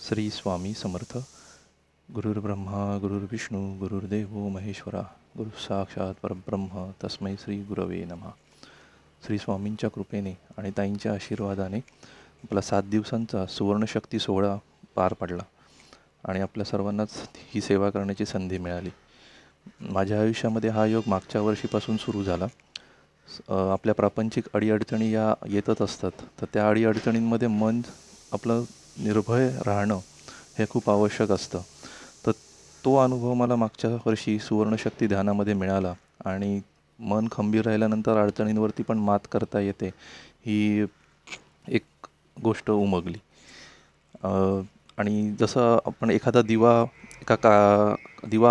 श्री स्वामी समर्थ. गुरुर्ब्रह्मा गुरुर्विष्णू गुरुर्देवो महेश्वरा, गुरु साक्षात परब्रह्म तस्मै श्री गुरवे नमः. श्री स्वामींच्या कृपेने आणि ताईंच्या आशीर्वादाने आपला 7 दिवसांचा सुवर्णशक्ती सोहळा पार पडला आणि आपल्या सर्वांनाच ही सेवा करण्याची संधी मिळाली. माझ्या आयुष्यामध्ये हा योग मागच्या वर्षीपासून सुरू झाला. आपल्या प्रापंचिक अडीअडचणी या येतच असतात, तर त्या अडीअडचणींमध्ये मन आपलं निर्भय राहणं हे खूप आवश्यक असतं. तर तो अनुभव मला मागच्या वर्षी सुवर्णशक्ती ध्यानामध्ये मिळाला आणि मन खंबीर राहिल्यानंतर अडचणींवरती पण मात करता येते, ही एक गोष्ट उमगली. आणि जसं आपण एखादा दिवा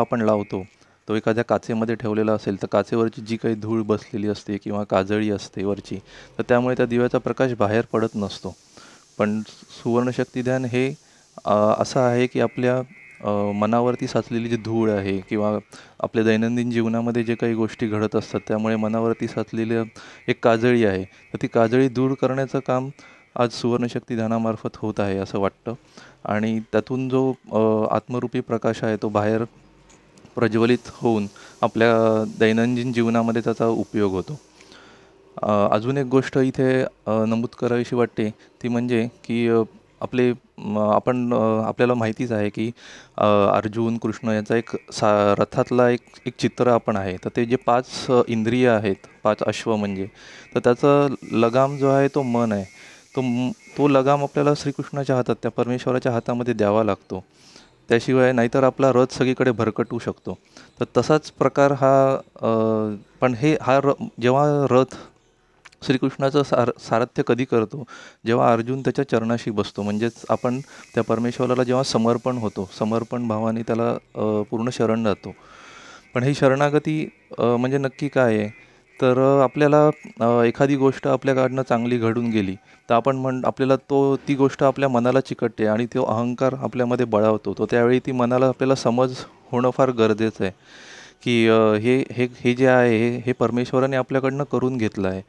आपण लावतो, तो एखाद्या काचेमध्ये ठेवलेला असेल तर काचेवरची जी काही धूळ बसलेली असते किंवा काजळी असते वरची, तर त्यामुळे त्या दिव्याचा प्रकाश बाहेर पडत नसतो. पण सुवर्णशक्ती ध्यान हे असं आहे की आपल्या मनावरती साचलेली जी धूळ आहे किंवा आपल्या दैनंदिन जीवनामध्ये जे काही गोष्टी घडत असतात त्यामुळे मनावरती साचलेली एक काजळी आहे, तर ती काजळी दूर करण्याचं काम आज सुवर्णशक्ती ध्यानामार्फत होत आहे असं वाटतं. आणि त्यातून जो आत्मरूपी प्रकाश आहे तो बाहेर प्रज्वलित होऊन आपल्या दैनंदिन जीवनामध्ये त्याचा उपयोग होतो. अजून एक गोष्ट इथे नमूद करावीशी वाटते, ती म्हणजे की आपल्याला माहितीच आहे की अर्जुन कृष्ण यांचा एक रथातला एक चित्र आपण आहे. तर ते जे 5 इंद्रिय आहेत, 5 अश्व म्हणजे, तर त्याचा लगाम जो आहे तो मन आहे. तो लगाम आपल्याला श्रीकृष्णाच्या हातात, त्या परमेश्वराच्या हातामध्ये द्यावा लागतो. त्याशिवाय नाहीतर आपला रथ सगळीकडे भरकटू शकतो. तर तसाच प्रकार पण जेव्हा रथ श्रीकृष्णाचं सारथ्य कधी करतो, जेव्हा अर्जुन त्याच्या चरणाशी बसतो, म्हणजेच आपण त्या परमेश्वराला जेव्हा समर्पण होतो, समर्पण भावाने त्याला पूर्ण शरण जातो. पण ही शरणागती म्हणजे नक्की काय आहे, तर आपल्याला एखादी गोष्ट आपल्याकडनं चांगली घडून गेली तर आपल्याला ती गोष्ट आपल्या मनाला चिकटते आणि तो अहंकार आपल्यामध्ये बळावतो. तो त्यावेळी ती मनाला आपल्याला समज होणं फार गरजेचं आहे की हे जे आहे हे परमेश्वराने आपल्याकडनं करून घेतलं आहे.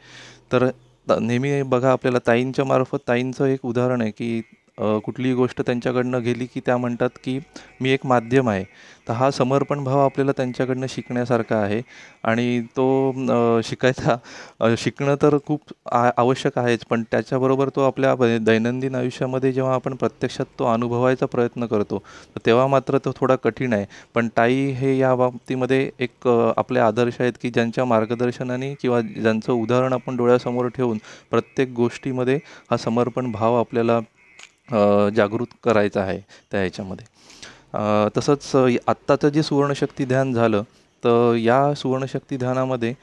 तर नेहमी बघा, आपल्याला ताईंच्या मार्फत ताईंचं एक उदाहरण आहे की कुठलीही गोष्ट त्यांच्याकडनं गेली की त्या म्हणतात की मी एक माध्यम आहे. तर हा समर्पण भाव आपल्याला त्यांच्याकडनं शिकण्यासारखा आहे आणि तो शिकणं तर खूप आवश्यक आहेच, पण त्याच्याबरोबर तो आपल्या दैनंदिन आयुष्यामध्ये जेव्हा आपण प्रत्यक्षात तो अनुभवायचा प्रयत्न करतो तर तेव्हा मात्र तो थोडा कठीण आहे. पण ताई हे या बाबतीमध्ये एक आपले आदर्श आहेत की ज्यांच्या मार्गदर्शनाने किंवा ज्यांचं उदाहरण आपण डोळ्यासमोर ठेवून प्रत्येक गोष्टीमध्ये हा समर्पण भाव आपल्याला जागृत करायचा आहे त्या ह्याच्यामध्ये. तसंच आत्ताचं जे सुवर्णशक्ती ध्यान झालं, तर या सुवर्णशक्ती ध्यानामध्ये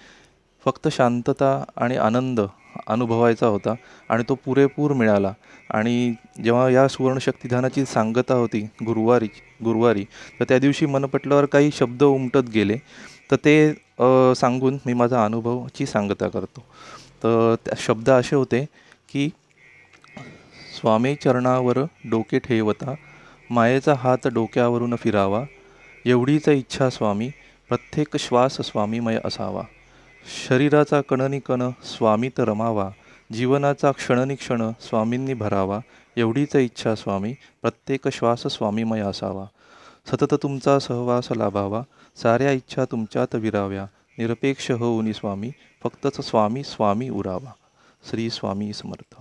फक्त शांतता आणि आनंद अनुभवायचा होता आणि तो पुरेपूर मिळाला. आणि जेव्हा या सुवर्णशक्ती ध्यानाची सांगता होती गुरुवारी, तर त्या दिवशी मनपटलावर काही शब्द उमटत गेले, तर ते सांगून मी माझा अनुभवाची सांगता करतो. तर त्या शब्द असे होते की स्वामी चरणावर डोके ठेवता, मायेचा हात डोक्यावरून फिरावा, एवढीच इच्छा स्वामी, प्रत्येक श्वास स्वामीमय असावा. शरीराचा कणनिकण स्वामीत रमावा, जीवनाचा क्षणनिक्षण स्वामींनी भरावा, एवढीच इच्छा स्वामी, प्रत्येक श्वास स्वामीमय असावा. सतत तुमचा सहवास लाभावा, साऱ्या इच्छा तुमच्यात विराव्या, निरपेक्ष होऊनी स्वामी, फक्तच स्वामी स्वामी उरावा. श्री स्वामी समर्थ.